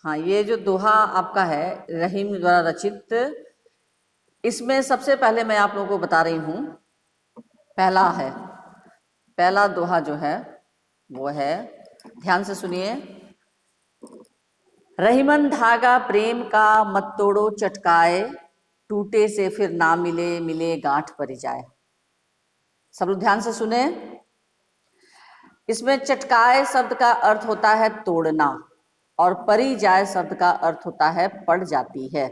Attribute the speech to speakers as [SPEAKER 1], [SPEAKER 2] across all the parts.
[SPEAKER 1] हाँ, ये जो दोहा आपका है रहीम द्वारा रचित, इसमें सबसे पहले मैं आप लोगों को बता रही हूँ, पहला दोहा जो है वो है, ध्यान से सुनिए। रहीमन धागा प्रेम का मत तोड़ो चटकाए, टूटे से फिर ना मिले, मिले गांठ पड़ जाए। सब लोग ध्यान से सुने। इसमें चटकाए शब्द का अर्थ होता है तोड़ना, और परी जाए शब्द का अर्थ होता है पड़ जाती है।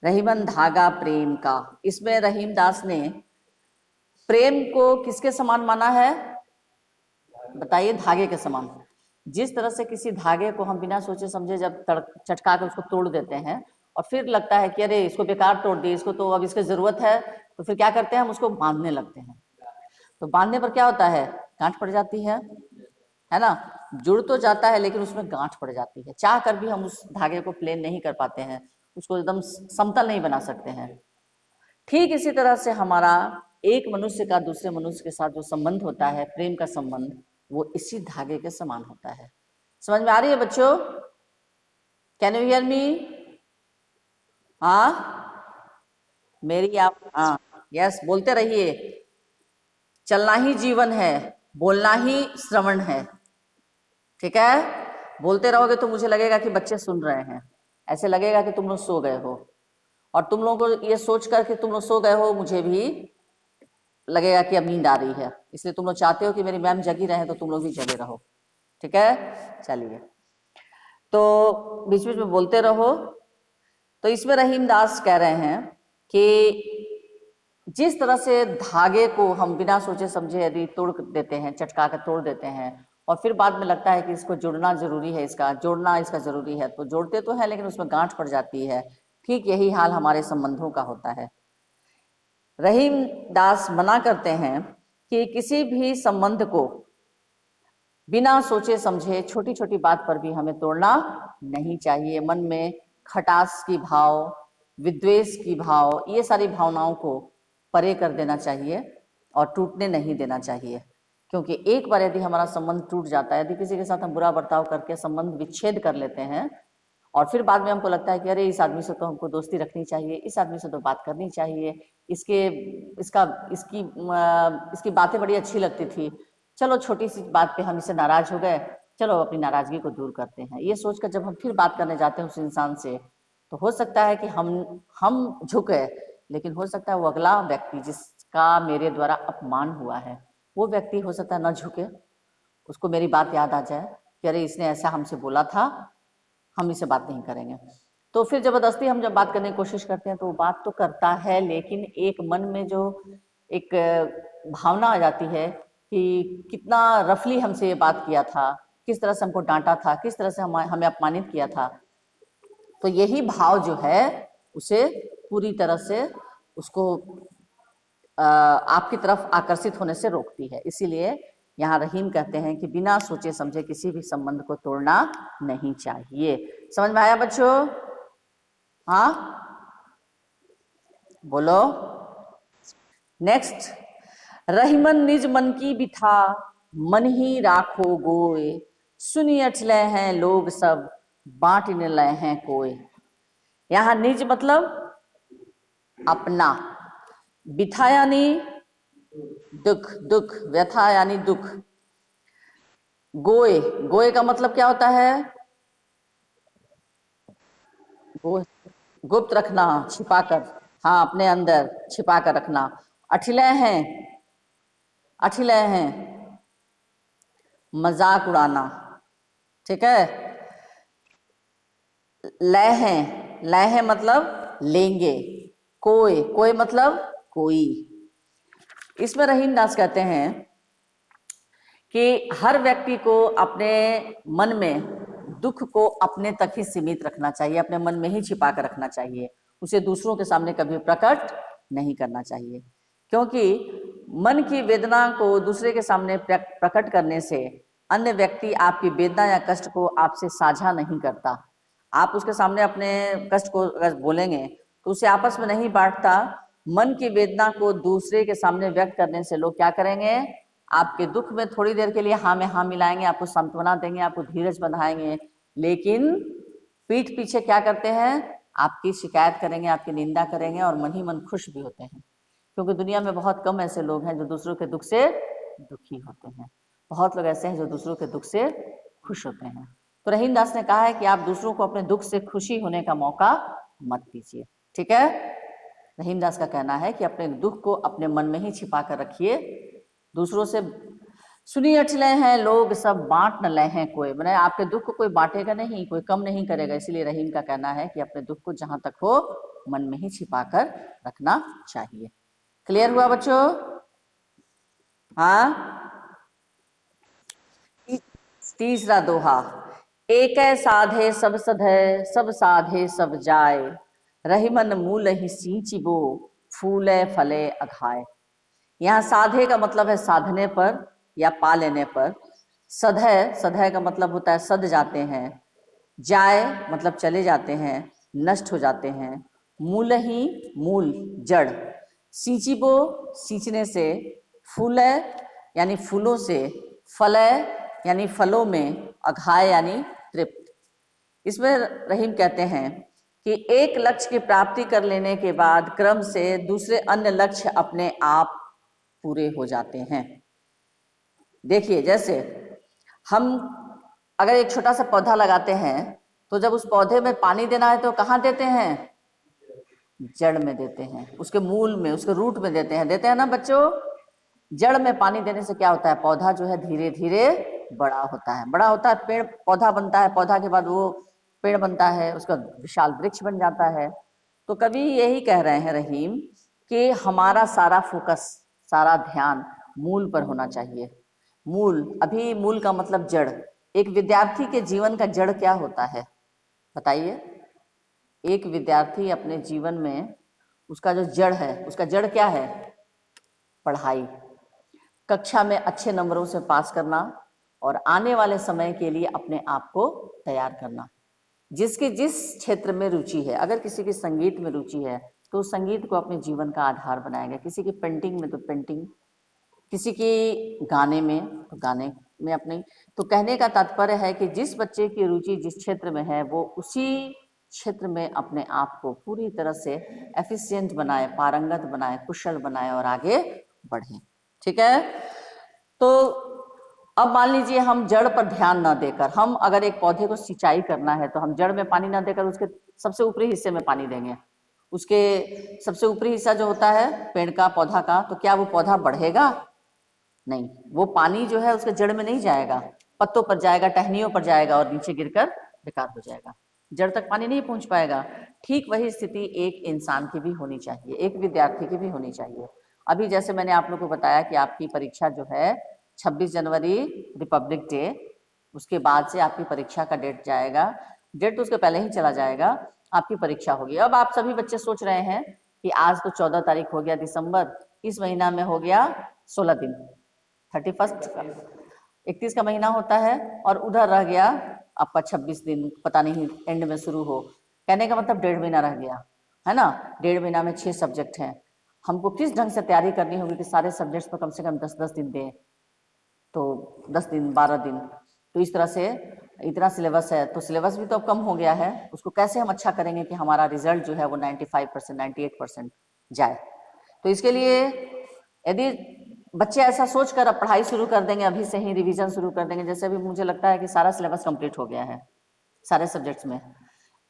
[SPEAKER 1] रहीमन धागा प्रेम का, इसमें रहीम दास ने प्रेम को किसके समान माना है? बताइए, धागे के समान। जिस तरह से किसी धागे को हम बिना सोचे समझे जब चटका कर उसको तोड़ देते हैं और फिर लगता है कि अरे इसको बेकार तोड़ दिए, इसको तो अब इसकी जरूरत है, तो फिर क्या करते हैं, हम उसको बांधने लगते हैं। तो बांधने पर क्या होता है? गांठ पड़ जाती है ना। जुड़ तो जाता है लेकिन उसमें गांठ पड़ जाती है। चाह कर भी हम उस धागे को प्लेन नहीं कर पाते हैं, उसको एकदम समतल नहीं बना सकते हैं। ठीक इसी तरह से हमारा एक मनुष्य का दूसरे मनुष्य के साथ जो संबंध होता है, प्रेम का संबंध, वो इसी धागे के समान होता है। समझ में आ रही है बच्चों? Can you hear me? हाँ, मेरी आप हाँ यस बोलते रहिए। चलना ही जीवन है, बोलना ही श्रवण है। ठीक है, बोलते रहोगे तो मुझे लगेगा कि बच्चे सुन रहे हैं, ऐसे लगेगा कि तुम लोग सो गए हो, और तुम लोगों को ये सोच कर कि तुम लोग सो गए हो, मुझे भी लगेगा कि अब नींद आ रही है। इसलिए तुम लोग चाहते हो कि मेरी मैम जगी रहे, तो तुम लोग भी जगे रहो। ठीक है, चलिए, तो बीच बीच में बोलते रहो। तो इसमें रहीम दास कह रहे हैं कि जिस तरह से धागे को हम बिना सोचे समझे यदि तोड़ देते हैं, चटका कर तोड़ देते हैं, और फिर बाद में लगता है कि इसको जुड़ना जरूरी है, इसका जोड़ना इसका जरूरी है, तो जोड़ते तो है लेकिन उसमें गांठ पड़ जाती है। ठीक यही हाल हमारे संबंधों का होता है। रहीम दास मना करते हैं कि किसी भी संबंध को बिना सोचे समझे छोटी छोटी बात पर भी हमें तोड़ना नहीं चाहिए। मन में खटास की भाव, विद्वेष की भाव, ये सारी भावनाओं को परे कर देना चाहिए और टूटने नहीं देना चाहिए। क्योंकि एक बार यदि हमारा संबंध टूट जाता है, यदि किसी के साथ हम बुरा बर्ताव करके संबंध विच्छेद कर लेते हैं, और फिर बाद में हमको लगता है कि अरे इस आदमी से तो हमको दोस्ती रखनी चाहिए, इस आदमी से तो बात करनी चाहिए, इसकी बातें बड़ी अच्छी लगती थी, चलो छोटी सी बात पे हम इससे नाराज हो गए, चलो अपनी नाराजगी को दूर करते हैं। ये सोचकर जब हम फिर बात करने जाते हैं उस इंसान से, तो हो सकता है कि हम झुके, लेकिन हो सकता है वो अगला व्यक्ति जिसका मेरे द्वारा अपमान हुआ है, वो व्यक्ति हो सकता है न झुके, उसको मेरी बात याद आ जाए कि अरे इसने ऐसा हमसे बोला था, हम इससे बात नहीं करेंगे। तो फिर जबरदस्ती हम जब बात करने की कोशिश करते हैं तो वो बात तो करता है, लेकिन एक मन में जो एक भावना आ जाती है कि कितना रफली हमसे ये बात किया था, किस तरह से हमको डांटा था, किस तरह से हमें अपमानित किया था, तो यही भाव जो है उसे पूरी तरह से उसको आपकी तरफ आकर्षित होने से रोकती है। इसीलिए यहाँ रहीम कहते हैं कि बिना सोचे समझे किसी भी संबंध को तोड़ना नहीं चाहिए। समझ में आया बच्चों? हाँ बोलो। नेक्स्ट, रहीमन निज मन की बिथा, मन ही राखो गोए, सुनी अटले हैं लोग सब, बांट न ले हैं कोई। यहाँ निज मतलब अपना, बिथा यानी दुख, व्यथा यानी दुख, गोए का मतलब क्या होता है? गुप्त रखना, छिपाकर, हाँ अपने अंदर छिपा कर रखना। अठिले हैं मजाक उड़ाना। ठीक है, लय मतलब लेंगे, कोई मतलब कोई। इसमें रहीम दास कहते हैं कि हर व्यक्ति को अपने मन में दुख को अपने तक ही सीमित रखना चाहिए, अपने मन में ही छिपा कर रखना चाहिए, उसे दूसरों के सामने कभी प्रकट नहीं करना चाहिए। क्योंकि मन की वेदना को दूसरे के सामने प्रकट करने से अन्य व्यक्ति आपकी वेदना या कष्ट को आपसे साझा नहीं करता। आप उसके सामने अपने कष्ट को अगर बोलेंगे तो उसे आपस में नहीं बांटता। मन की वेदना को दूसरे के सामने व्यक्त करने से लोग क्या करेंगे? आपके दुख में थोड़ी देर के लिए हाँ में हाँ मिलाएंगे, आपको सांत्वना देंगे, आपको धीरज बंधाएंगे, लेकिन पीठ पीछे क्या करते हैं, आपकी शिकायत करेंगे, आपकी निंदा करेंगे और मन ही मन खुश भी होते हैं, क्योंकि दुनिया में बहुत कम ऐसे लोग हैं जो दूसरों के दुख से दुखी होते हैं। बहुत लोग ऐसे हैं जो दूसरों के दुख से खुश होते हैं। तो रहीम दास ने कहा है कि आप दूसरों को अपने दुख से खुशी होने का मौका मत दीजिए। ठीक है, रहीम दास का कहना है कि अपने दुख को अपने मन में ही छिपा कर रखिए, दूसरों से सुनी अचले हैं लोग सब बांट न ले हैं कोई, मैंने आपके दुख को कोई बांटेगा नहीं, कोई कम नहीं करेगा। इसीलिए रहीम का कहना है कि अपने दुख को जहां तक हो मन में ही छिपा कर रखना चाहिए। क्लियर हुआ बच्चों? हाँ। तीसरा दोहा, एक साधे सब सधे, सब साधे सब जाए, रहीमन मूल ही सींचिबो, फूले फले अघाए। यहाँ साधे का मतलब है साधने पर या पा लेने पर, सधय, सधय का मतलब होता है सद जाते हैं, जाए मतलब चले जाते हैं, नष्ट हो जाते हैं, मूल ही मूल जड़, सींचिबो सींचने से, फूलय यानी फूलों से, फलय यानी फलों में, अघाय यानी तृप्त। इसमें रहीम कहते हैं कि एक लक्ष्य की प्राप्ति कर लेने के बाद क्रम से दूसरे अन्य लक्ष्य अपने आप पूरे हो जाते हैं। देखिए, जैसे हम अगर एक छोटा सा पौधा लगाते हैं तो जब उस पौधे में पानी देना है तो कहाँ देते हैं? जड़ में देते हैं, उसके मूल में, उसके रूट में देते हैं ना बच्चों। जड़ में पानी देने से क्या होता है, पौधा जो है धीरे धीरे बड़ा होता है, बड़ा होता है, पेड़ पौधा बनता है, पौधा के बाद वो पेड़ बनता है, उसका विशाल वृक्ष बन जाता है। तो कभी यही कह रहे हैं रहीम कि हमारा सारा फोकस, सारा ध्यान मूल पर होना चाहिए। मूल, अभी मूल का मतलब जड़। एक विद्यार्थी के जीवन का जड़ क्या होता है बताइए? एक विद्यार्थी अपने जीवन में उसका जो जड़ है, उसका जड़ क्या है? पढ़ाई, कक्षा में अच्छे नंबरों से पास करना और आने वाले समय के लिए अपने आप को तैयार करना। जिसकी जिस क्षेत्र में रुचि है, अगर किसी की संगीत में रुचि है तो संगीत को अपने जीवन का आधार बनाएगा, किसी की पेंटिंग में तो पेंटिंग, किसी की गाने में तो गाने में अपनी। तो कहने का तात्पर्य है कि जिस बच्चे की रुचि जिस क्षेत्र में है वो उसी क्षेत्र में अपने आप को पूरी तरह से एफिशिएंट बनाए, पारंगत बनाए, कुशल बनाए और आगे बढ़े। ठीक है, तो अब मान लीजिए हम जड़ पर ध्यान ना देकर, हम अगर एक पौधे को सिंचाई करना है तो हम जड़ में पानी ना देकर उसके सबसे ऊपरी हिस्से में पानी देंगे। उसके सबसे ऊपरी हिस्सा जो होता है पेड़ का, पौधा का, तो क्या वो पौधा बढ़ेगा? नहीं, वो पानी जो है उसके जड़ में नहीं जाएगा, पत्तों पर जाएगा, टहनियों पर जाएगा और नीचे गिरकर बेकार हो जाएगा, जड़ तक पानी नहीं पहुंच पाएगा। ठीक वही स्थिति एक इंसान की भी होनी चाहिए, एक विद्यार्थी की भी होनी चाहिए। अभी जैसे मैंने आप लोग को बताया कि आपकी परीक्षा जो है 26 जनवरी रिपब्लिक डे, उसके बाद से आपकी परीक्षा का डेट जाएगा, डेट तो उसके पहले ही चला जाएगा, आपकी परीक्षा होगी। अब आप सभी बच्चे सोच रहे हैं कि आज तो 14 तारीख हो गया दिसंबर, इस महीना में हो गया 16 दिन, 31 का, 31 का महीना होता है और उधर रह गया आपका 26 दिन, पता नहीं एंड में शुरू हो। कहने का मतलब 1.5 महीना रह गया है ना। 1.5 महीना में 6 सब्जेक्ट हैं, हमको किस ढंग से तैयारी करनी होगी कि सारे सब्जेक्ट्स पर कम से कम 10-10 दिन दें, तो 10 दिन 12 दिन, तो इस तरह से इतना सिलेबस है, तो सिलेबस भी तो अब कम हो गया है, उसको कैसे हम अच्छा करेंगे कि हमारा रिजल्ट जो है वो 95%, 98% जाए। तो इसके लिए यदि बच्चे ऐसा सोचकर अब पढ़ाई शुरू कर देंगे, अभी से ही रिवीजन शुरू कर देंगे, जैसे अभी मुझे लगता है कि सारा सिलेबस कंप्लीट हो गया है सारे सब्जेक्ट्स में,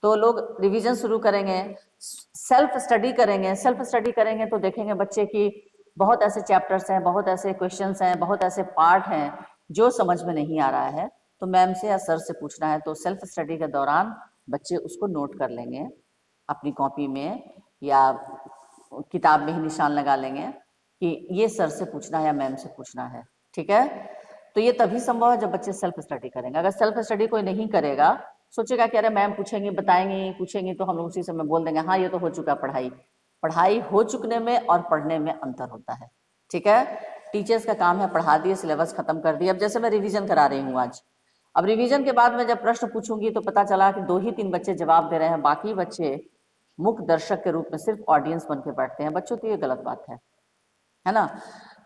[SPEAKER 1] तो लोग रिवीजन शुरू करेंगे, सेल्फ स्टडी करेंगे। सेल्फ स्टडी करेंगे तो देखेंगे बच्चे की बहुत ऐसे चैप्टर्स हैं, बहुत ऐसे क्वेश्चंस हैं, बहुत ऐसे पार्ट हैं जो समझ में नहीं आ रहा है, तो मैम से या सर से पूछना है। तो सेल्फ स्टडी के दौरान बच्चे उसको नोट कर लेंगे अपनी कॉपी में या किताब में ही निशान लगा लेंगे कि ये सर से पूछना है या मैम से पूछना है। ठीक है, तो ये तभी संभव है जब बच्चे सेल्फ स्टडी करेंगे। अगर सेल्फ स्टडी कोई नहीं करेगा, सोचेगा कि अरे मैम पूछेंगे, बताएंगे, पूछेंगे तो हम लोग उसी समय बोल देंगे हाँ ये तो हो चुका पढ़ाई। पढ़ाई हो चुकने में और पढ़ने में अंतर होता है। ठीक है, टीचर्स का काम है पढ़ा दिए, सिलेबस खत्म कर दिया। अब जैसे मैं रिवीजन करा रही हूँ आज, अब रिवीजन के बाद में जब प्रश्न पूछूंगी तो पता चला कि 2 ही 3 बच्चे जवाब दे रहे हैं, बाकी बच्चे मुख्य दर्शक के रूप में सिर्फ ऑडियंस बन के बैठते हैं। बच्चों तो ये गलत बात है ना।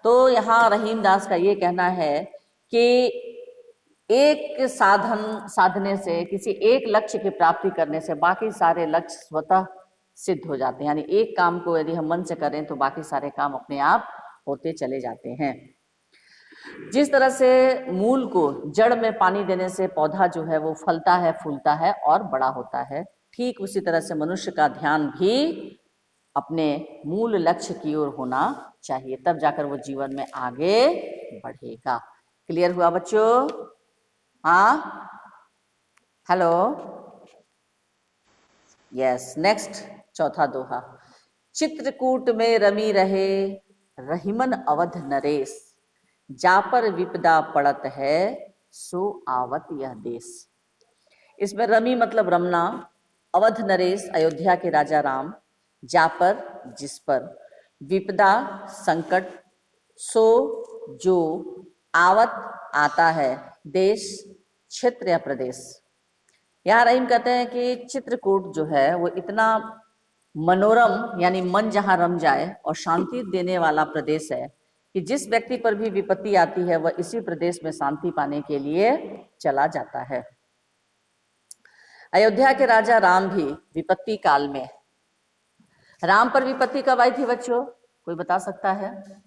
[SPEAKER 1] तो यहाँ रहीम दास का ये कहना है कि एक साधने से, किसी एक लक्ष्य की प्राप्ति करने से बाकी सारे लक्ष्य स्वतः सिद्ध हो जाते हैं। यानी एक काम को यदि हम मन से करें तो बाकी सारे काम अपने आप होते चले जाते हैं। जिस तरह से मूल को जड़ में पानी देने से पौधा जो है वो फलता है, फूलता है और बड़ा होता है, ठीक उसी तरह से मनुष्य का ध्यान भी अपने मूल लक्ष्य की ओर होना चाहिए, तब जाकर वो जीवन में आगे बढ़ेगा। क्लियर हुआ बच्चों? हाँ, हेलो, यस। नेक्स्ट चौथा दोहा। चित्रकूट में रमी रहे रहीमन अवध नरेश, जा पर विपदा पड़त है सो आवत यह देश। इसमें रमी मतलब रमना, अवध नरेश अयोध्या के राजा राम, जा पर जिस पर, विपदा संकट, सो जो, आवत आता है, देश क्षेत्र या प्रदेश। यहाँ रहीम कहते हैं कि चित्रकूट जो है वो इतना मनोरम यानी मन जहाँ रम जाए और शांति देने वाला प्रदेश है कि जिस व्यक्ति पर भी विपत्ति आती है वह इसी प्रदेश में शांति पाने के लिए चला जाता है। अयोध्या के राजा राम भी विपत्ति काल में, राम पर विपत्ति कब आई थी बच्चों, कोई बता सकता है?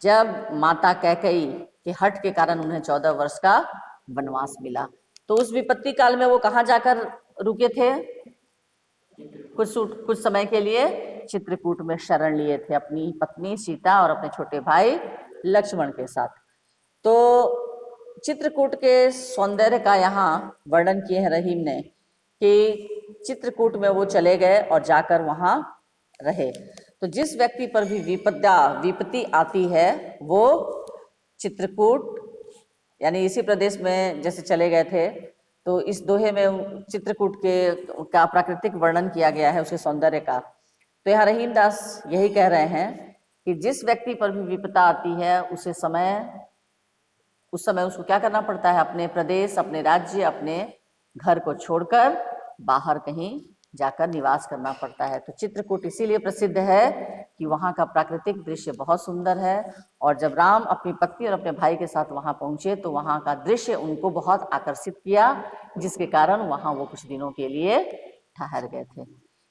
[SPEAKER 1] जब माता कैकेयी के हठ के कारण उन्हें 14 वर्ष का वनवास मिला। तो उस विपत्ति काल में वो कहाँ जाकर रुके थे? कुछ समय के लिए चित्रकूट में शरण लिए थे अपनी पत्नी सीता और अपने छोटे भाई लक्ष्मण के साथ। तो चित्रकूट के सौंदर्य का यहाँ वर्णन किए हैं रहीम ने कि चित्रकूट में वो चले गए और जाकर वहां रहे। तो जिस व्यक्ति पर भी विपत्ति आती है वो चित्रकूट यानी इसी प्रदेश में जैसे चले गए थे। तो इस दोहे में चित्रकूट का प्राकृतिक वर्णन किया गया है, उसके सौंदर्य का। तो यहाँ रहीम दास यही कह रहे हैं कि जिस व्यक्ति पर भी विपदा आती है उस समय उसको क्या करना पड़ता है? अपने प्रदेश, अपने राज्य, अपने घर को छोड़कर बाहर कहीं जाकर निवास करना पड़ता है। तो चित्रकूट इसीलिए प्रसिद्ध है कि वहाँ का प्राकृतिक दृश्य बहुत सुंदर है। और जब राम अपनी पत्नी और अपने भाई के साथ वहाँ पहुँचे तो वहाँ का दृश्य उनको बहुत आकर्षित किया, जिसके कारण वहाँ वो कुछ दिनों के लिए ठहर गए थे।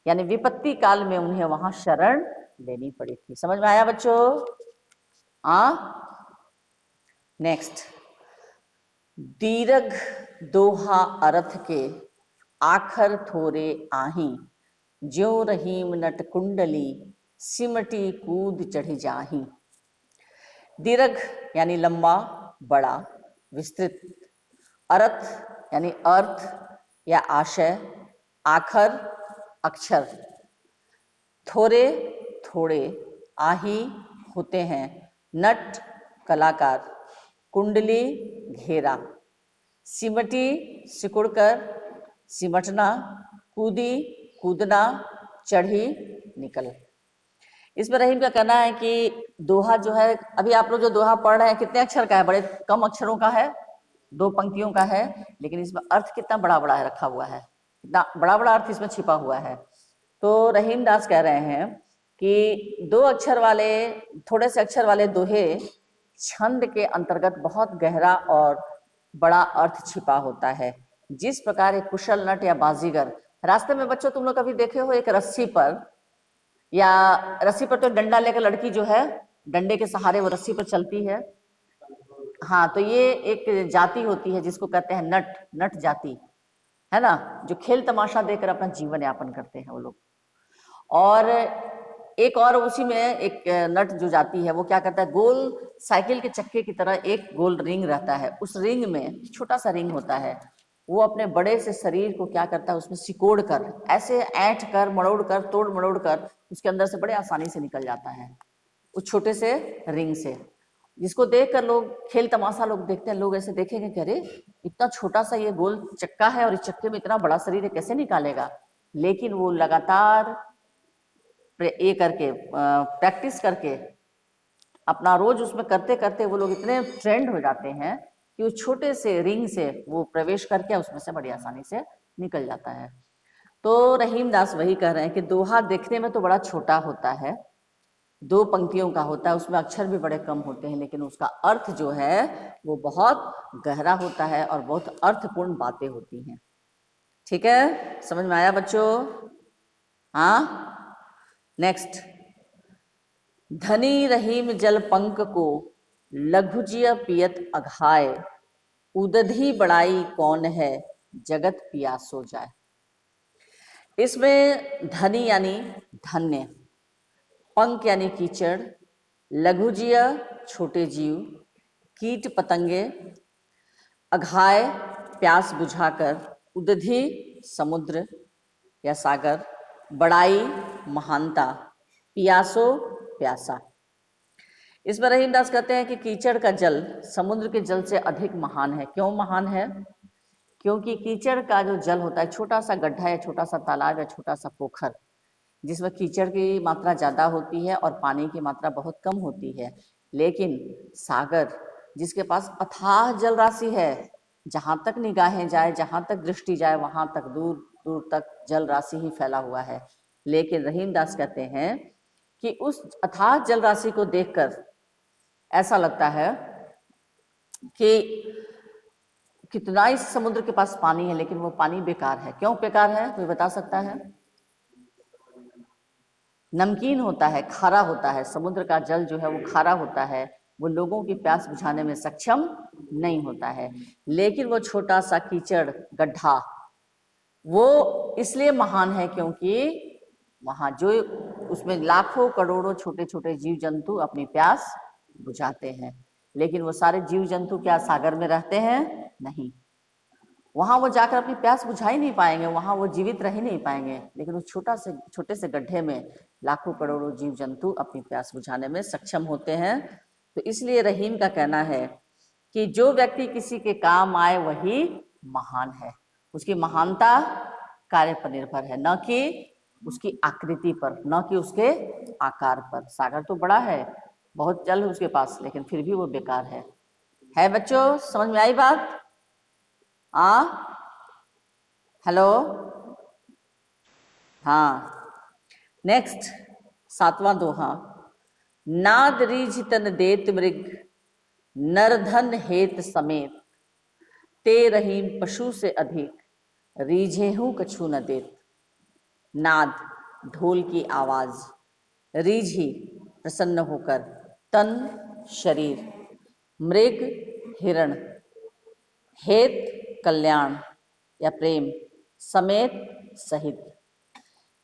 [SPEAKER 1] यानी विपत्ति काल में उन्हें वहाँ शरण लेनी पड़ी थी। समझ में आया बच्चों? नेक्स्ट, दीर्घ दोहा अर्थ के आखर थोरे आही, ज्यों रहीम नट कुंडली सिमटी कूद चढ़ी जाही। दीर्घ यानी लंबा, बड़ा, विस्तृत, अर्थ यानी अर्थ या आशय, आखर अक्षर, थोरे थोड़े, आही होते हैं, नट कलाकार, कुंडली घेरा, सिमटी सिकुड़कर, सिमटना, कूदी कूदना, चढ़ी निकल। इसमें रहीम का कहना है कि दोहा जो है, अभी आप लोग जो दोहा पढ़ रहे हैं कितने अक्षर का है? बड़े कम अक्षरों का है, 2 पंक्तियों का है, लेकिन इसमें अर्थ कितना बड़ा बड़ा है रखा हुआ है, कितना बड़ा बड़ा अर्थ इसमें छिपा हुआ है। तो रहीम दास कह रहे हैं कि 2 अक्षर वाले, थोड़े से अक्षर वाले दोहे छंद के अंतर्गत बहुत गहरा और बड़ा अर्थ छिपा होता है। जिस प्रकार एक कुशल नट या बाजीगर, रास्ते में बच्चों तुम लोग कभी देखे हो एक रस्सी पर तो डंडा लेकर लड़की जो है डंडे के सहारे वो रस्सी पर चलती है। हाँ, तो ये एक जाति होती है जिसको कहते हैं नट जाति, है ना, जो खेल तमाशा देकर अपना जीवन यापन करते हैं वो लोग। और एक और उसी में एक नट जो जाती है वो क्या करता है, गोल साइकिल के चक्के की तरह एक गोल रिंग रहता है, उस रिंग में छोटा सा रिंग होता है, वो अपने बड़े से शरीर को क्या करता है उसमें सिकोड़ कर, ऐसे ऐंठ कर, मरोड़ कर, तोड़ मरोड़ कर उसके अंदर से बड़े आसानी से निकल जाता है उस छोटे से रिंग से। जिसको देखकर लोग, खेल तमाशा लोग देखते हैं, लोग ऐसे देखेंगे कि अरे इतना छोटा सा ये गोल चक्का है और इस चक्के में इतना बड़ा शरीर है, कैसे निकालेगा। लेकिन वो लगातार ये करके प्रैक्टिस करके अपना रोज उसमें करते करते वो लोग इतने ट्रेंड हो जाते हैं कि उस छोटे से रिंग से वो प्रवेश करके उसमें से बड़ी आसानी से निकल जाता है। तो रहीम दास वही कह रहे हैं कि दोहा देखने में तो बड़ा छोटा होता है, 2 पंक्तियों का होता है, उसमें अक्षर भी बड़े कम होते हैं, लेकिन उसका अर्थ जो है वो बहुत गहरा होता है और बहुत अर्थपूर्ण बातें होती हैं। ठीक है, समझ में आया बच्चों? हाँ, नेक्स्ट। धनी रहीम जल पंक को लघुजिय पियत अघाय, उदधी बड़ाई कौन है जगत पियासो जाए। इसमें धनी यानी धन्य, पंक यानी कीचड़, लघुजिय छोटे जीव, कीट पतंगे, अघाय प्यास बुझाकर, उदधि समुद्र या सागर, बड़ाई महानता, पियासो प्यासा। इसमें रहीमदास कहते हैं कि कीचड़ का जल समुद्र के जल से अधिक महान है। क्यों महान है? क्योंकि कीचड़ का जो जल होता है, छोटा सा गड्ढा या छोटा सा तालाब या छोटा सा पोखर, जिसमें कीचड़ की मात्रा ज़्यादा होती है और पानी की मात्रा बहुत कम होती है। लेकिन सागर, जिसके पास अथाह जल राशि है, जहाँ तक निगाहें जाए, जहाँ तक दृष्टि जाए, वहाँ तक दूर दूर तक जल राशि ही फैला हुआ है। लेकिन रहीमदास कहते हैं कि उस अथाह जल राशि को देखकर ऐसा लगता है कि कितना इस समुद्र के पास पानी है, लेकिन वो पानी बेकार है। क्यों बेकार है, कोई बता सकता है? नमकीन होता है, खारा होता है। समुद्र का जल जो है वो खारा होता है, वो लोगों की प्यास बुझाने में सक्षम नहीं होता है। लेकिन वो छोटा सा कीचड़ गड्ढा वो इसलिए महान है क्योंकि वहाँ जो उसमें लाखों करोड़ों छोटे छोटे जीव जंतु अपनी प्यास बुझाते हैं। लेकिन वो सारे जीव जंतु क्या सागर में रहते हैं? नहीं, वहां वो जाकर अपनी प्यास बुझा ही नहीं पाएंगे, वहां वो जीवित रह ही नहीं पाएंगे। लेकिन उस छोटे से गड्ढे में लाखों करोड़ों जीव जंतु अपनी प्यास बुझाने में सक्षम होते हैं। तो इसलिए रहीम का कहना है कि जो व्यक्ति किसी के काम आए वही महान है। उसकी महानता कार्य पर निर्भर है, न कि उसकी आकृति पर, न कि उसके आकार पर। सागर तो बड़ा है, बहुत जल है उसके पास, लेकिन फिर भी वो बेकार है बच्चों? समझ में आई बात? हेलो, हाँ। नेक्स्ट 7वां दोहा। नाद रीझ तन देत मृग, नरधन हेत समेत, ते रहीम पशु से अधिक, रीझेहू कछु न देत। नाद ढोल की आवाज, रीझी प्रसन्न होकर, तन शरीर, मृग हिरण, हेत कल्याण या प्रेम, समेत सहित।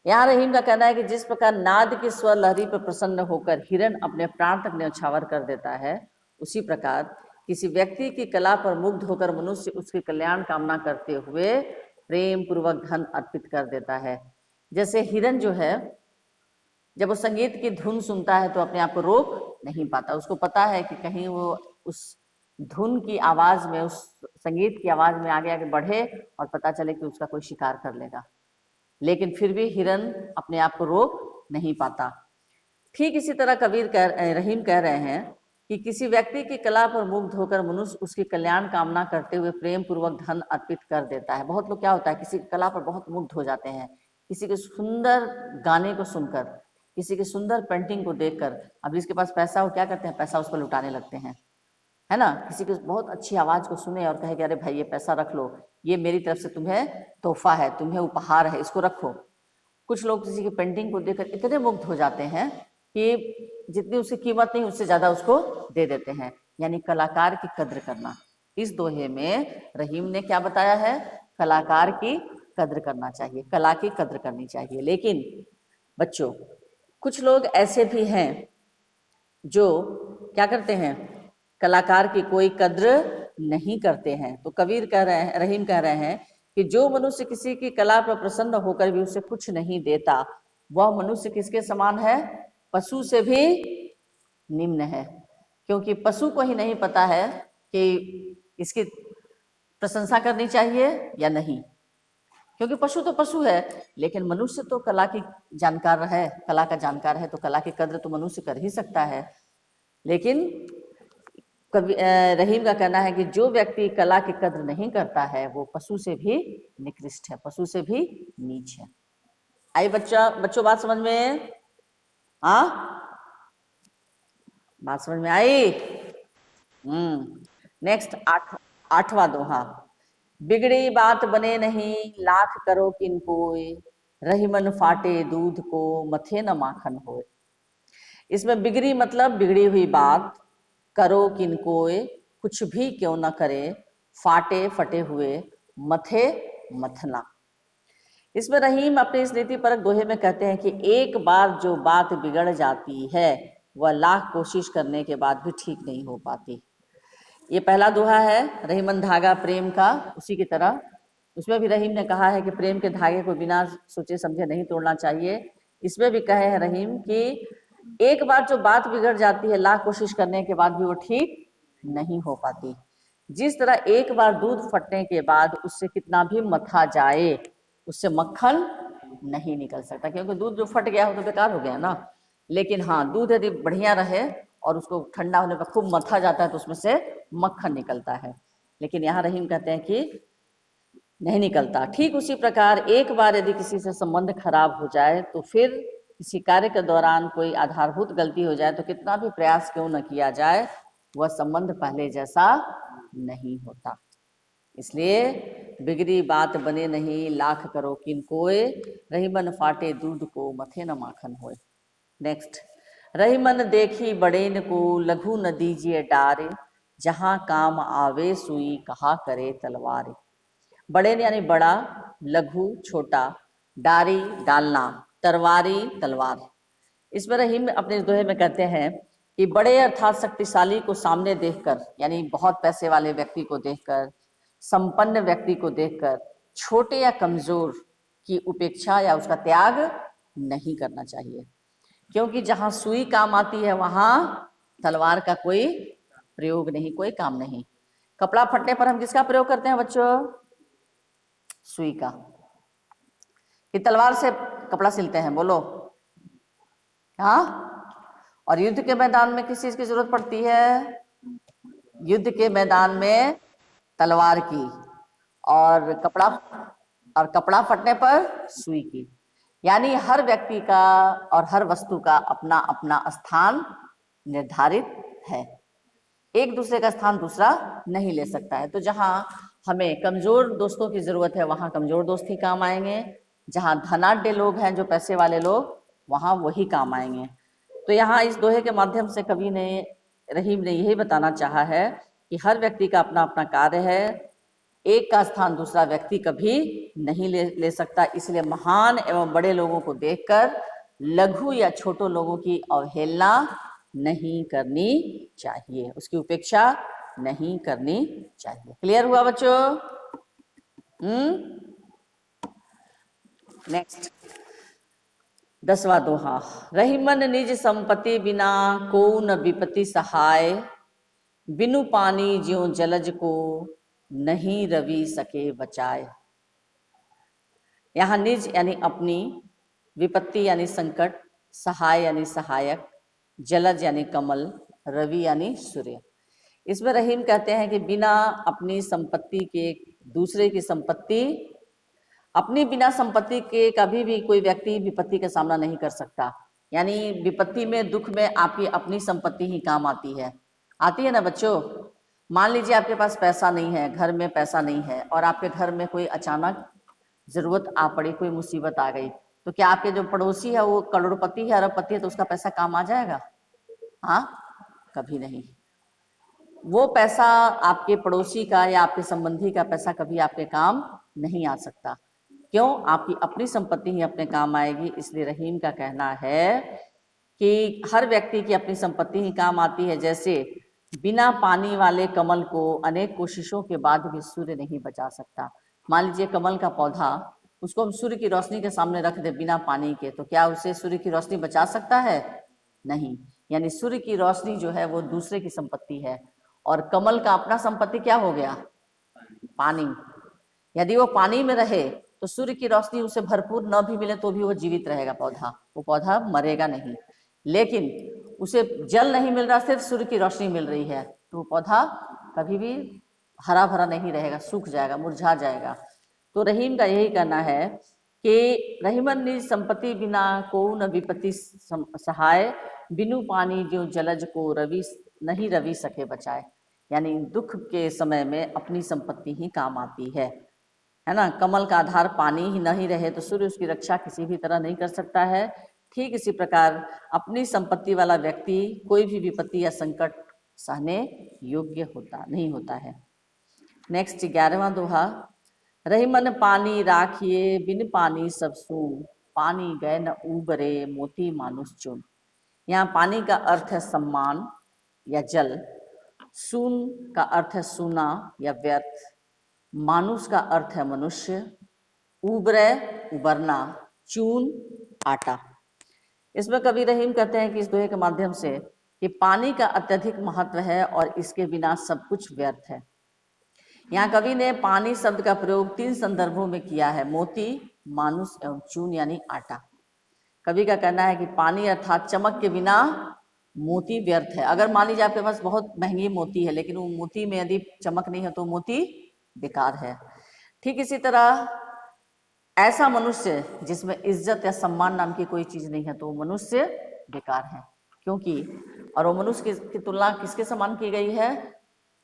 [SPEAKER 1] यहाँ रहीम का कहना है कि जिस प्रकार नाद की स्वर लहरी पर प्रसन्न होकर हिरण अपने प्राण तक न्यौछावर कर देता है, उसी प्रकार किसी व्यक्ति की कला पर मुग्ध होकर मनुष्य उसके कल्याण कामना करते हुए प्रेम पूर्वक धन अर्पित कर देता है। जैसे हिरण जो है, जब वो संगीत की धुन सुनता है तो अपने आप को रोक नहीं पाता। उसको पता है कि कहीं वो उस धुन की आवाज में, उस संगीत की आवाज में आगे आगे बढ़े और पता चले कि उसका कोई शिकार कर लेगा। लेकिन फिर भी हिरण अपने आप को रोक नहीं पाता। ठीक इसी तरह रहीम कह रहे हैं कि किसी व्यक्ति की कला पर मुग्ध होकर मनुष्य उसकी कल्याण कामना करते हुए प्रेम पूर्वक धन अर्पित कर देता है। बहुत लोग क्या होता है, किसी की कला पर बहुत मुग्ध हो जाते हैं, किसी के सुंदर गाने को सुनकर, किसी की सुंदर पेंटिंग को देखकर। अब जिसके पास पैसा हो क्या करते हैं, पैसा उस पर लुटाने लगते हैं, है ना। किसी की बहुत अच्छी आवाज को सुने और कहे कि अरे भाई ये पैसा रख लो, ये मेरी तरफ से तुम्हें तोहफा है, तुम्हें उपहार है, इसको रखो। कुछ लोग किसी की पेंटिंग को देखकर इतने मुग्ध हो जाते हैं कि जितनी उसकी कीमत नहीं उससे ज्यादा उसको दे देते हैं। यानी कलाकार की कद्र करना। इस दोहे में रहीम ने क्या बताया है? कलाकार की कद्र करना चाहिए, कला की कद्र करनी चाहिए। लेकिन बच्चों, कुछ लोग ऐसे भी हैं जो क्या करते हैं, कलाकार की कोई कद्र नहीं करते हैं। तो कबीर कह रहे हैं, रहीम कह रहे हैं कि जो मनुष्य किसी की कला पर प्रसन्न होकर भी उसे कुछ नहीं देता, वह मनुष्य किसके समान है? पशु से भी निम्न है। क्योंकि पशु को ही नहीं पता है कि इसकी प्रशंसा करनी चाहिए या नहीं, क्योंकि पशु तो पशु है। लेकिन मनुष्य तो कला की जानकार है, कला का जानकार है, तो कला की कद्र तो मनुष्य कर ही सकता है। लेकिन रहीम का कहना है कि जो व्यक्ति कला की कद्र नहीं करता है वो पशु से भी निकृष्ट है, पशु से भी नीच है। आई बच्चों बात समझ में? हाँ, बात समझ में आई? नेक्स्ट आठवां दोहा। बिगड़ी बात बने नहीं, लाख करो किन कोय, रही मन फाटे दूध को, मथे न माखन होए। इसमें बिगड़ी मतलब बिगड़ी हुई बात, करो किन कोय कुछ भी क्यों न करे, फाटे फटे हुए, मथे मथना। इसमें रहीम अपने इस नीति परक दोहे में कहते हैं कि एक बार जो बात बिगड़ जाती है वह लाख कोशिश करने के बाद भी ठीक नहीं हो पाती। ये पहला दोहा है रहीमन धागा प्रेम का, उसी की तरह उसमें भी रहीम ने कहा है कि प्रेम के धागे को बिना सोचे समझे नहीं तोड़ना चाहिए। इसमें भी कहे हैं रहीम कि एक बार जो बात बिगड़ जाती है लाख कोशिश करने के बाद भी वो ठीक नहीं हो पाती। जिस तरह एक बार दूध फटने के बाद उससे कितना भी मथा जाए उससे मक्खन नहीं निकल सकता, क्योंकि दूध जो फट गया हो तो बेकार हो गया ना। लेकिन हाँ, दूध यदि बढ़िया रहे और उसको ठंडा होने पर खूब मथा जाता है तो उसमें से मक्खन निकलता है। लेकिन यहाँ रहीम कहते हैं कि नहीं निकलता। ठीक उसी प्रकार एक बार यदि किसी से संबंध खराब हो जाए तो फिर किसी कार्य के दौरान कोई आधारभूत गलती हो जाए तो कितना भी प्रयास क्यों न किया जाए वह संबंध पहले जैसा नहीं होता। इसलिए बिगड़ी बात बने नहीं, लाख करो किन कोय, रही मन फाटे दूध को, मथे न माखन होए। नेक्स्ट, रही मन देखी बड़ेन को, लघु न दीजिए डारे, जहां काम आवे सुई, कहा करे तलवार। बड़ेन यानी बड़ा, लघु छोटा, डारी डालना, तरवारी तलवार। इसमें रहीम अपने दोहे में कहते हैं कि बड़े अर्थात शक्तिशाली को सामने देखकर, यानी बहुत पैसे वाले व्यक्ति को देखकर, संपन्न व्यक्ति को देखकर छोटे या कमजोर की उपेक्षा या उसका त्याग नहीं करना चाहिए, क्योंकि जहां सुई काम आती है वहां तलवार का कोई प्रयोग नहीं, कोई काम नहीं। कपड़ा फटने पर हम किसका प्रयोग करते हैं बच्चों? सुई का। कि तलवार से कपड़ा सिलते हैं? बोलो। हाँ। और युद्ध के मैदान में किस चीज की जरूरत पड़ती है? युद्ध के मैदान में तलवार की, और कपड़ा फटने पर सुई की। यानी हर व्यक्ति का और हर वस्तु का अपना अपना स्थान निर्धारित है, एक दूसरे का स्थान दूसरा नहीं ले सकता है। तो जहां हमें कमजोर दोस्तों की जरूरत है वहां कमजोर दोस्त ही काम आएंगे, जहां धनाढ्य लोग हैं, जो पैसे वाले लोग, वहां वही काम आएंगे। तो यहाँ इस दोहे के माध्यम से कवि ने, रहीम ने यही बताना चाहा है कि हर व्यक्ति का अपना अपना कार्य है, एक का स्थान दूसरा व्यक्ति कभी नहीं ले सकता। इसलिए महान एवं बड़े लोगों को देखकर लघु या छोटे लोगों की अवहेलना नहीं करनी चाहिए, उसकी उपेक्षा नहीं करनी चाहिए। क्लियर हुआ बच्चों? नेक्स्ट 10वां दोहा। रही मन निज संपत्ति बिना, को न विपत्ति सहाय, बिनु पानी ज्यों जलज को, नहीं रवि सके बचाए। यहाँ निज यानी अपनी, विपत्ति यानी संकट, सहाय यानी सहायक, जलज यानी कमल, रवि यानी सूर्य। इसमें रहीम कहते हैं कि बिना अपनी संपत्ति के दूसरे की संपत्ति, अपनी बिना संपत्ति के कभी भी कोई व्यक्ति विपत्ति का सामना नहीं कर सकता। यानी विपत्ति में, दुख में आपकी अपनी संपत्ति ही काम आती है ना बच्चों। मान लीजिए आपके पास पैसा नहीं है, घर में पैसा नहीं है, और आपके घर में कोई अचानक जरूरत आ पड़ी, कोई मुसीबत आ गई, तो क्या आपके जो पड़ोसी है वो करोड़पति है, अरबपति है, तो उसका पैसा काम आ जाएगा? हाँ, कभी नहीं। वो पैसा आपके पड़ोसी का या आपके संबंधी का पैसा कभी आपके काम नहीं आ सकता। क्यों? आपकी अपनी संपत्ति ही अपने काम आएगी। इसलिए रहीम का कहना है कि हर व्यक्ति की अपनी संपत्ति ही काम आती है। जैसे बिना पानी वाले कमल को अनेक कोशिशों के बाद भी सूर्य नहीं बचा सकता। मान लीजिए कमल का पौधा, उसको हम सूर्य की रोशनी के सामने रख दे बिना पानी के, तो क्या उसे सूर्य की रोशनी बचा सकता है? नहीं। यानी सूर्य की रोशनी जो है वो दूसरे की संपत्ति है, और कमल का अपना संपत्ति क्या हो गया? पानी। यदि वो पानी में रहे तो सूर्य की रोशनी उसे भरपूर न भी मिले तो भी वो जीवित रहेगा पौधा, वो पौधा मरेगा नहीं। लेकिन उसे जल नहीं मिल रहा, सिर्फ सूर्य की रोशनी मिल रही है, तो वो पौधा कभी भी हरा भरा नहीं रहेगा, सूख जाएगा, मुरझा जाएगा। तो रहीम का यही कहना है कि रहीमन निज संपत्ति बिना को न विपत्ति सहाय, बिनु पानी जो जलज को रवि नहीं रवि सके बचाए। यानी दुख के समय में अपनी संपत्ति ही काम आती है ना। कमल का आधार पानी ही नहीं रहे तो सूर्य उसकी रक्षा किसी भी तरह नहीं कर सकता है। ठीक इसी प्रकार अपनी संपत्ति वाला व्यक्ति कोई भी विपत्ति या संकट सहने योग्य नहीं होता है। नेक्स्ट 11वां दोहा, रहीमन पानी राखिए बिन पानी सब सून, पानी गए न उबरे मोती मानुष चुन। यहाँ पानी का अर्थ है सम्मान या जल, सून का अर्थ है सूना या व्यर्थ, मानुष का अर्थ है मनुष्य, उबरे उबरना, चून आटा। इसमें कवि रहीम कहते हैं कि इस दोहे के माध्यम से कि पानी का अत्यधिक महत्व है और इसके बिना सब कुछ व्यर्थ है। यहाँ कवि ने पानी शब्द का प्रयोग 3 संदर्भों में किया है, मोती, मानुष एवं चून यानी आटा। कवि का कहना है कि पानी अर्थात चमक के बिना मोती व्यर्थ है। अगर मान लीजिए आपके पास बहुत महंगी मोती है लेकिन वो मोती में यदि चमक नहीं है तो मोती बेकार है। ठीक इसी तरह ऐसा मनुष्य जिसमें इज्जत या सम्मान नाम की कोई चीज नहीं है तो वो मनुष्य बेकार है। क्योंकि और वो मनुष्य की तुलना किसके समान की गई है?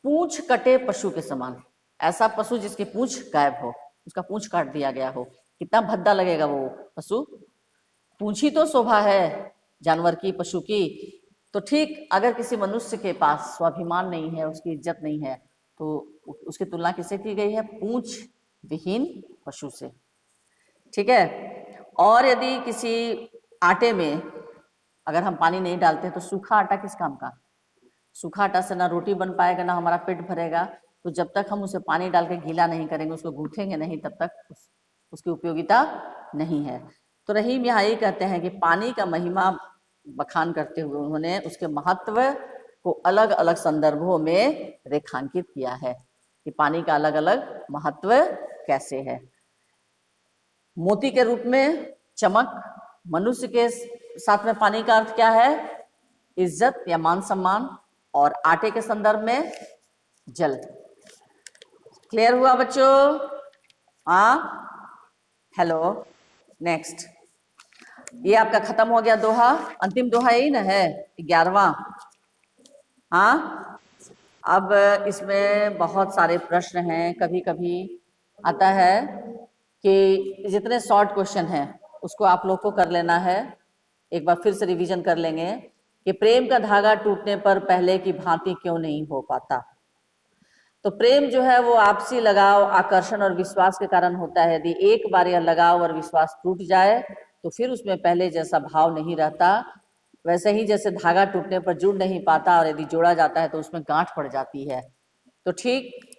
[SPEAKER 1] पूंछ कटे पशु के समान। ऐसा पशु जिसकी पूंछ गायब हो, उसका पूंछ काट दिया गया हो, कितना भद्दा लगेगा वो पशु। पूंछ ही तो शोभा है जानवर की, पशु की। तो ठीक अगर किसी मनुष्य के पास स्वाभिमान नहीं है, उसकी इज्जत नहीं है, तो उसकी तुलना किससे की गई है? पूंछ विहीन पशु से। ठीक है। और यदि किसी आटे में अगर हम पानी नहीं डालते तो सूखा आटा किस काम का? सूखा आटा से ना रोटी बन पाएगा ना हमारा पेट भरेगा। तो जब तक हम उसे पानी डाल के गीला नहीं करेंगे, उसको गूंथेंगे नहीं, तब तक उसकी उपयोगिता नहीं है। तो रहीम यहाँ ये कहते हैं कि पानी का महिमा बखान करते हुए उन्होंने उसके महत्व को अलग अलग संदर्भों में रेखांकित किया है कि पानी का अलग अलग महत्व कैसे है। मोती के रूप में चमक, मनुष्य के साथ में पानी का अर्थ क्या है? इज्जत या मान सम्मान, और आटे के संदर्भ में जल। क्लियर हुआ बच्चों? हाँ, हेलो। नेक्स्ट, ये आपका खत्म हो गया दोहा। अंतिम दोहा यही ना है 11वां। हाँ, अब इसमें बहुत सारे प्रश्न हैं। कभी कभी आता है कि जितने शॉर्ट क्वेश्चन हैं उसको आप लोग को कर लेना है। एक बार फिर से रिवीजन कर लेंगे कि प्रेम का धागा टूटने पर पहले की भांति क्यों नहीं हो पाता। तो प्रेम जो है वो आपसी लगाव, आकर्षण और विश्वास के कारण होता है। यदि एक बार यह लगाव और विश्वास टूट जाए तो फिर उसमें पहले जैसा भाव नहीं रहता। वैसे ही जैसे धागा टूटने पर जुड़ नहीं पाता और यदि जोड़ा जाता है तो उसमें गांठ पड़ जाती है। तो ठीक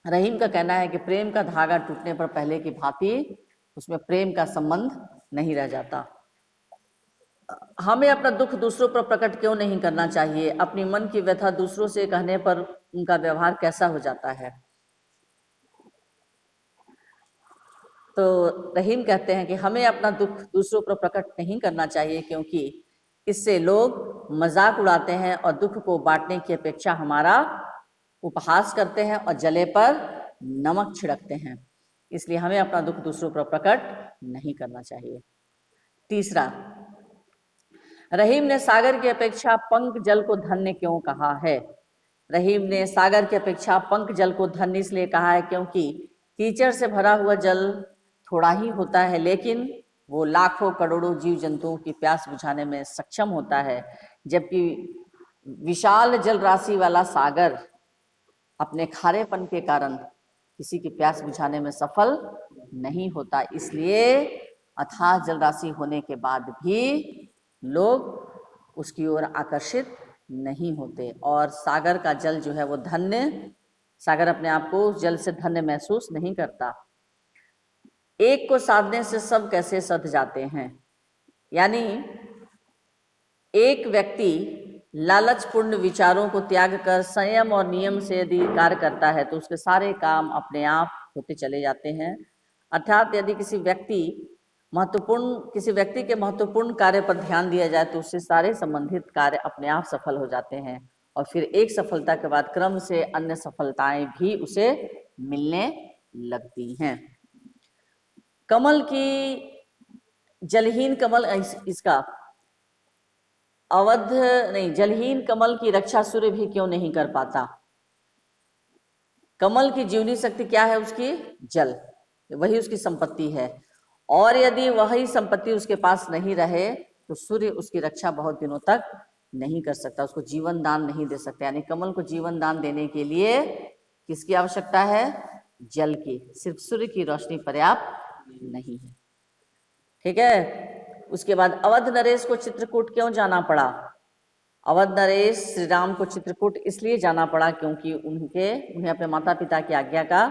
[SPEAKER 1] रहीम का कहना है कि प्रेम का धागा टूटने पर पहले की भांति उसमें प्रेम का संबंध नहीं रह जाता। हमें अपना दुख दूसरों पर प्रकट क्यों नहीं करना चाहिए? अपनी मन की व्यथा दूसरों से कहने पर उनका व्यवहार कैसा हो जाता है? तो रहीम कहते हैं कि हमें अपना दुख दूसरों पर प्रकट नहीं करना चाहिए, क्योंकि इससे लोग मजाक उड़ाते हैं और दुख को बांटने की अपेक्षा हमारा उपहास करते हैं और जले पर नमक छिड़कते हैं। इसलिए हमें अपना दुख दूसरों पर प्रकट नहीं करना चाहिए। तीसरा, रहीम ने सागर की अपेक्षा पंक जल को धन्य क्यों कहा है? रहीम ने सागर की अपेक्षा पंक जल को धन्य इसलिए कहा है क्योंकि कीचड़ से भरा हुआ जल थोड़ा ही होता है, लेकिन वो लाखों करोड़ों जीव जंतुओं की प्यास बुझाने में सक्षम होता है, जबकि विशाल जल राशि वाला सागर अपने खारेपन के कारण किसी की प्यास बुझाने में सफल नहीं होता। इसलिए अथाह जल राशि होने के बाद भी लोग उसकी ओर आकर्षित नहीं होते। और सागर का जल जो है वो धन्य, सागर अपने आप को उस जल से धन्य महसूस नहीं करता। एक को साधने से सब कैसे सध जाते हैं। यानी एक व्यक्ति लालचपूर्ण विचारों को त्याग कर संयम और नियम से यदि कार्य करता है तो उसके सारे काम अपने आप होते चले जाते हैं। अर्थात यदि किसी व्यक्ति के महत्वपूर्ण कार्य पर ध्यान दिया जाए तो उससे सारे संबंधित कार्य अपने आप सफल हो जाते हैं, और फिर एक सफलता के बाद क्रम से अन्य सफलताएं भी उसे मिलने लगती हैं। कमल की जलहीन कमल इसका अवध नहीं, जलहीन कमल की रक्षा सूर्य भी क्यों नहीं कर पाता? कमल की जीवनी शक्ति क्या है? उसकी जल, वही उसकी संपत्ति है। और यदि वही संपत्ति उसके पास नहीं रहे तो सूर्य उसकी रक्षा बहुत दिनों तक नहीं कर सकता, उसको जीवन दान नहीं दे सकता। यानी कमल को जीवन दान देने के लिए किसकी आवश्यकता है? जल की। सिर्फ सूर्य की रोशनी पर्याप्त नहीं है। ठीक है। उसके बाद अवध नरेश को चित्रकूट क्यों जाना पड़ा? अवध नरेश श्री राम को चित्रकूट इसलिए जाना पड़ा क्योंकि उन्हें अपने माता पिता की आज्ञा का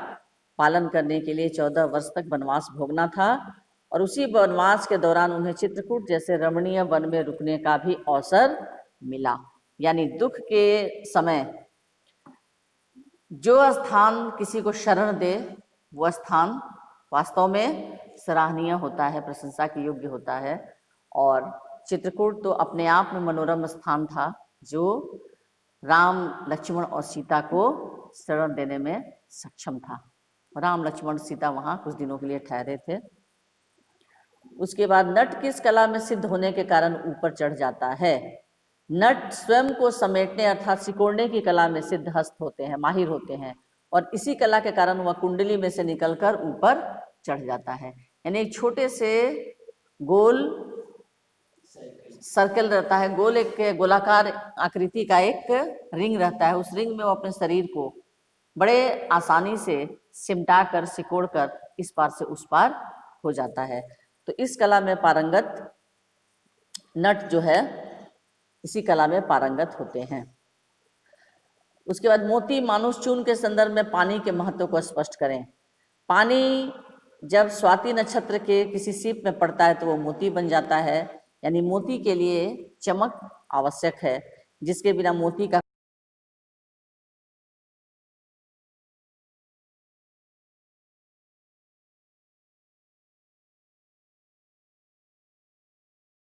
[SPEAKER 1] पालन करने के लिए 14 वर्ष तक वनवास भोगना था, और उसी वनवास के दौरान उन्हें चित्रकूट जैसे रमणीय वन में रुकने का भी अवसर मिला। यानी दुख के समय जो स्थान किसी को शरण दे वह स्थान वास्तव में सराहनीय होता है, प्रशंसा के योग्य होता है। और चित्रकूट तो अपने आप में मनोरम स्थान था जो राम लक्ष्मण और सीता को शरण देने में सक्षम था। राम लक्ष्मण सीता वहां कुछ दिनों के लिए ठहरे थे। उसके बाद नट किस कला में सिद्ध होने के कारण ऊपर चढ़ जाता है? नट स्वयं को समेटने अर्थात सिकोड़ने की कला में सिद्ध हस्त होते हैं, माहिर होते हैं, और इसी कला के कारण वह कुंडली में से निकलकर ऊपर चढ़ जाता है। यानी एक छोटे से गोल सर्कल रहता है, गोल एक गोलाकार आकृति का एक रिंग रहता है, उस रिंग में वो अपने शरीर को बड़े आसानी से सिमटा कर सिकोड़ कर इस पार से उस पार हो जाता है। तो इस कला में पारंगत नट जो है इसी कला में पारंगत होते हैं। उसके बाद मोती मानुष चूर्ण के संदर्भ में पानी के महत्व को स्पष्ट करें। पानी जब स्वाति नक्षत्र के किसी सीप में पड़ता है तो वो मोती बन जाता है। यानी मोती के लिए चमक आवश्यक है, जिसके बिना मोती का